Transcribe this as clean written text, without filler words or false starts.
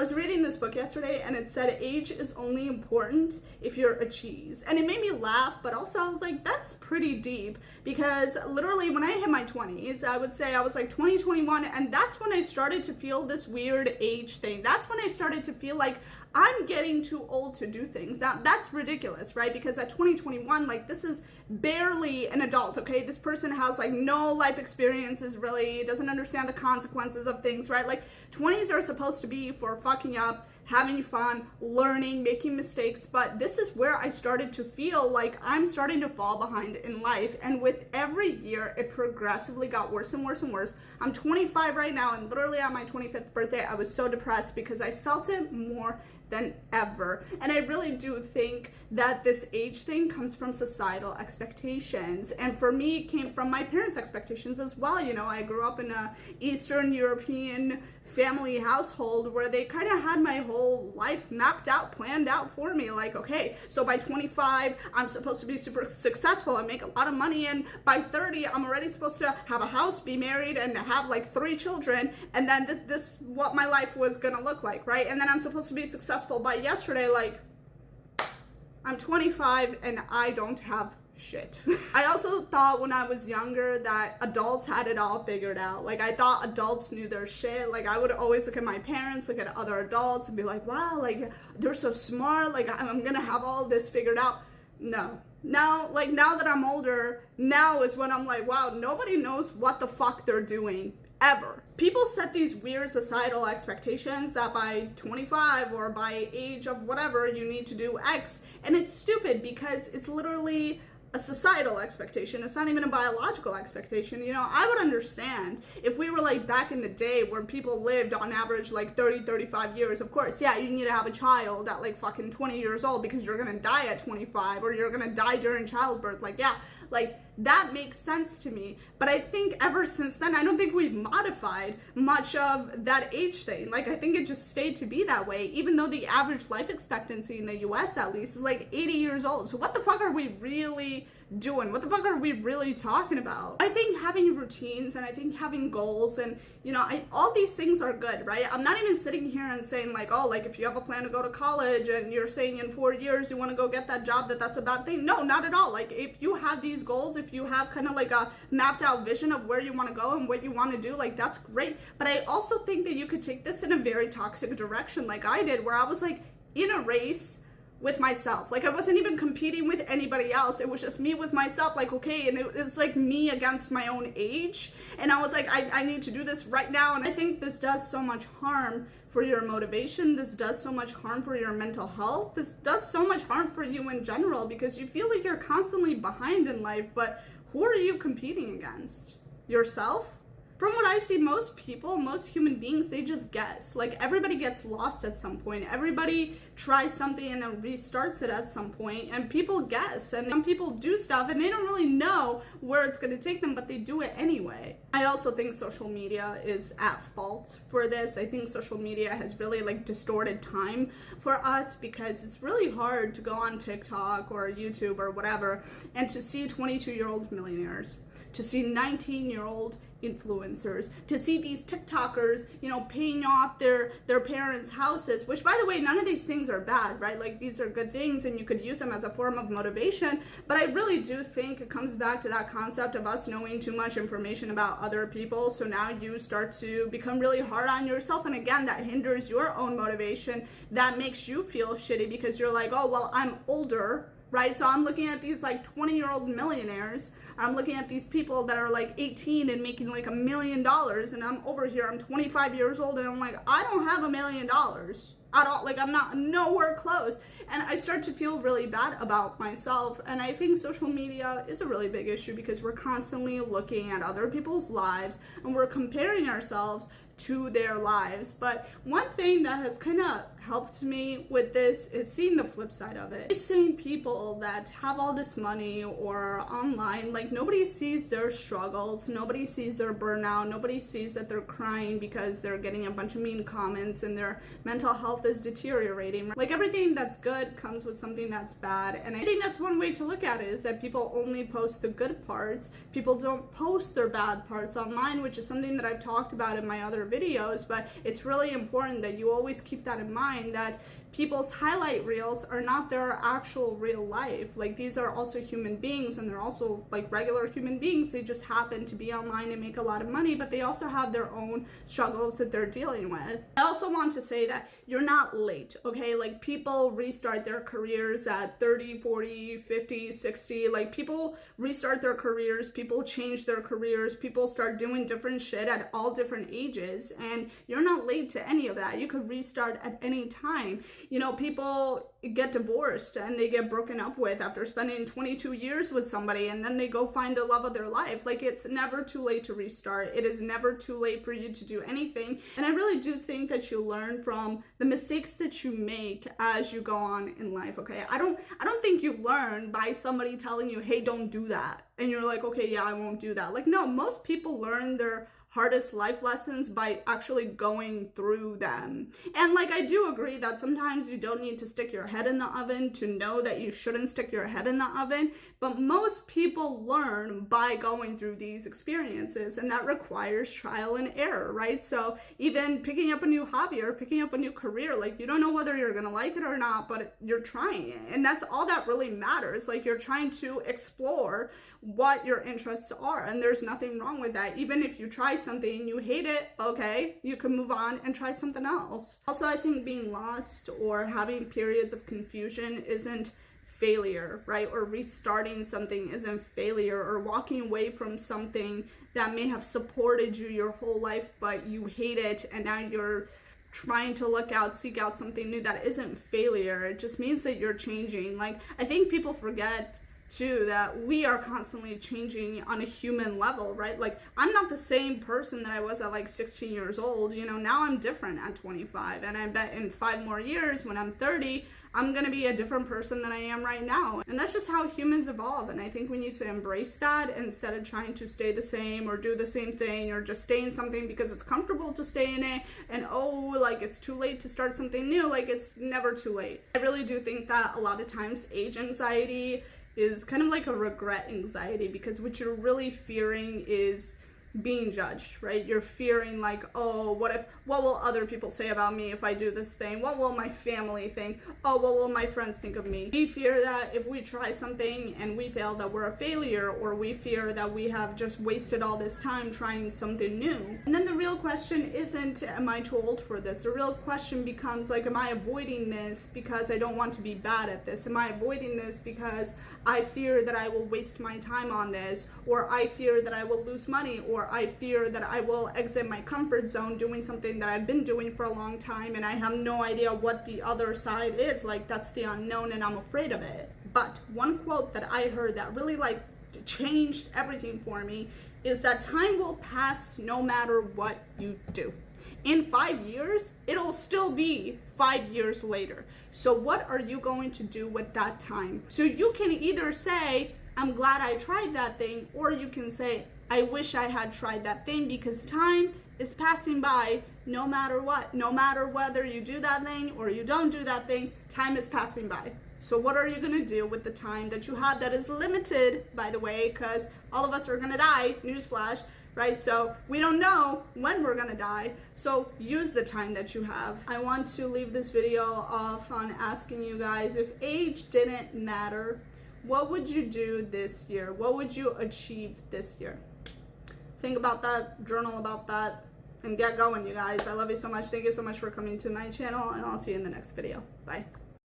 was reading this book yesterday and it said age is only important if you're a cheese. And it made me laugh, but also I was like, that's pretty deep, because literally when I hit my 20s, I would say I was like 20, 21, and that's when I started to feel this weird age thing. That's when I started to feel like I'm getting too old to do things. Now, that's ridiculous, right? Because at 2021, like, this is barely an adult, okay? This person has, like, no life experiences, really, doesn't understand the consequences of things, right? Like, 20s are supposed to be for fucking up, having fun, learning, making mistakes, but this is where I started to feel like I'm starting to fall behind in life, and with every year, it progressively got worse and worse and worse. I'm 25 right now, and literally on my 25th birthday, I was so depressed because I felt it more than ever. And I really do think that this age thing comes from societal expectations. And for me, it came from my parents' expectations as well. You know, I grew up in a Eastern European family household where they kind of had my whole life mapped out, planned out for me. Like, okay, so by 25, I'm supposed to be super successful and make a lot of money. And by 30, I'm already supposed to have a house, be married, and have like 3 children. And then this what my life was gonna look like, right? And then I'm supposed to be successful by yesterday. Like, I'm 25 and I don't have shit. I also thought when I was younger that adults had it all figured out. Like, I thought adults knew their shit. Like, I would always look at my parents, look at other adults, and be like, wow, like, they're so smart, like, I'm gonna have all this figured out. No. Now that I'm older, now is when I'm like, wow, nobody knows what the fuck they're doing, ever. People set these weird societal expectations that by 25 or by age of whatever, you need to do X, and it's stupid because it's literally a societal expectation. It's not even a biological expectation. You know, I would understand if we were like back in the day where people lived on average like 30, 35 years. Of course, yeah, you need to have a child at like fucking 20 years old because you're gonna die at 25 or you're gonna die during childbirth. Like, yeah, like that makes sense to me. But I think ever since then, I don't think we've modified much of that age thing. Like, I think it just stayed to be that way, even though the average life expectancy in the US at least is like 80 years old. So what the fuck are we really doing? What the fuck are we really talking about? I think having routines and I think having goals and, you know, all these things are good, right? I'm not even sitting here and saying like, oh, like if you have a plan to go to college and you're saying in 4 years you want to go get that job, that's a bad thing. No, not at all. Like, if you have these goals, if you have kind of like a mapped out vision of where you want to go and what you want to do, like, that's great. But I also think that you could take this in a very toxic direction like I did, where I was like in a race with myself. Like, I wasn't even competing with anybody else. It was just me with myself, like, okay, and it's like me against my own age. And I was like, I need to do this right now. And I think this does so much harm for your motivation. This does so much harm for your mental health. This does so much harm for you in general, because you feel like you're constantly behind in life, but who are you competing against? Yourself? From what I see, most people, most human beings, they just guess. Like, everybody gets lost at some point. Everybody tries something and then restarts it at some point, and people guess. And some people do stuff and they don't really know where it's gonna take them, but they do it anyway. I also think social media is at fault for this. I think social media has really like distorted time for us, because it's really hard to go on TikTok or YouTube or whatever and to see 22-year-old millionaires, to see 19-year-old influencers, to see these TikTokers, you know, paying off their parents' houses, which, by the way, none of these things are bad, right? Like, these are good things and you could use them as a form of motivation. But I really do think it comes back to that concept of us knowing too much information about other people. So now you start to become really hard on yourself. And again, that hinders your own motivation. That makes you feel shitty because you're like, oh, well, I'm older, right? So I'm looking at these like 20-year-old millionaires. I'm looking at these people that are like 18 and making like $1 million, and I'm over here, I'm 25 years old, and I'm like, I don't have $1 million at all. Like, I'm not nowhere close. And I start to feel really bad about myself. And I think social media is a really big issue because we're constantly looking at other people's lives and we're comparing ourselves to their lives. But one thing that has kind of helped me with this is seeing the flip side of it. Seeing people that have all this money or online, like, like nobody sees their struggles, nobody sees their burnout, nobody sees that they're crying because they're getting a bunch of mean comments and their mental health is deteriorating. Like everything that's good comes with something that's bad, and I think that's one way to look at it, is that people only post the good parts. People don't post their bad parts online, which is something that I've talked about in my other videos, but it's really important that you always keep that in mind, that people's highlight reels are not their actual real life. Like these are also human beings, and they're also like regular human beings. They just happen to be online and make a lot of money, but they also have their own struggles that they're dealing with. I also want to say that you're not late, okay? Like people restart their careers at 30, 40, 50, 60. Like people restart their careers, people change their careers, people start doing different shit at all different ages, and you're not late to any of that. You could restart at any time. You know, people get divorced and they get broken up with after spending 22 years with somebody, and then they go find the love of their life. Like it's never too late to restart. It is never too late for you to do anything. And I really do think that you learn from the mistakes that you make as you go on in life, okay? I don't think you learn by somebody telling you, hey, don't do that. And you're like, okay, yeah, I won't do that. Like, no, most people learn their hardest life lessons by actually going through them. And like I do agree that sometimes you don't need to stick your head in the oven to know that you shouldn't stick your head in the oven, but most people learn by going through these experiences, and that requires trial and error, right? So even picking up a new hobby or picking up a new career, like you don't know whether you're gonna like it or not, but you're trying it, and that's all that really matters. Like you're trying to explore what your interests are, and there's nothing wrong with that. Even if you try something and you hate it, okay, you can move on and try something else. Also, I think being lost or having periods of confusion isn't failure, right? Or restarting something isn't failure, or walking away from something that may have supported you your whole life, but you hate it and now you're trying to seek out something new. That isn't failure. It just means that you're changing. Like I think people forget too that we are constantly changing on a human level, right? Like I'm not the same person that I was at like 16 years old. You know, now I'm different at 25, and I bet in 5 more years when I'm 30, I'm gonna be a different person than I am right now. And that's just how humans evolve, and I think we need to embrace that instead of trying to stay the same or do the same thing or just stay in something because it's comfortable to stay in it, and oh, like it's too late to start something new. Like it's never too late. I really do think that a lot of times age anxiety is kind of like a regret anxiety, because what you're really fearing is being judged, right? You're fearing like, oh, what will other people say about me if I do this thing? What will my family think? Oh, what will my friends think of me? We fear that if we try something and we fail, that we're a failure, or we fear that we have just wasted all this time trying something new. And then the real question isn't, am I too old for this? The real question becomes like, am I avoiding this because I don't want to be bad at this? Am I avoiding this because I fear that I will waste my time on this, or I fear that I will lose money, or I fear that I will exit my comfort zone doing something that I've been doing for a long time and I have no idea what the other side is. Like that's the unknown and I'm afraid of it. But one quote that I heard that really like changed everything for me is that time will pass no matter what you do. In 5 years, it'll still be 5 years later. So what are you going to do with that time? So you can either say, I'm glad I tried that thing, or you can say, I wish I had tried that thing, because time is passing by no matter what. No matter whether you do that thing or you don't do that thing, time is passing by. So what are you gonna do with the time that you have that is limited, by the way, because all of us are gonna die, newsflash, right? So we don't know when we're gonna die, so use the time that you have. I want to leave this video off on asking you guys, if age didn't matter, what would you do this year? What would you achieve this year? Think about that, journal about that, and get going, you guys. I love you so much. Thank you so much for coming to my channel, and I'll see you in the next video. Bye.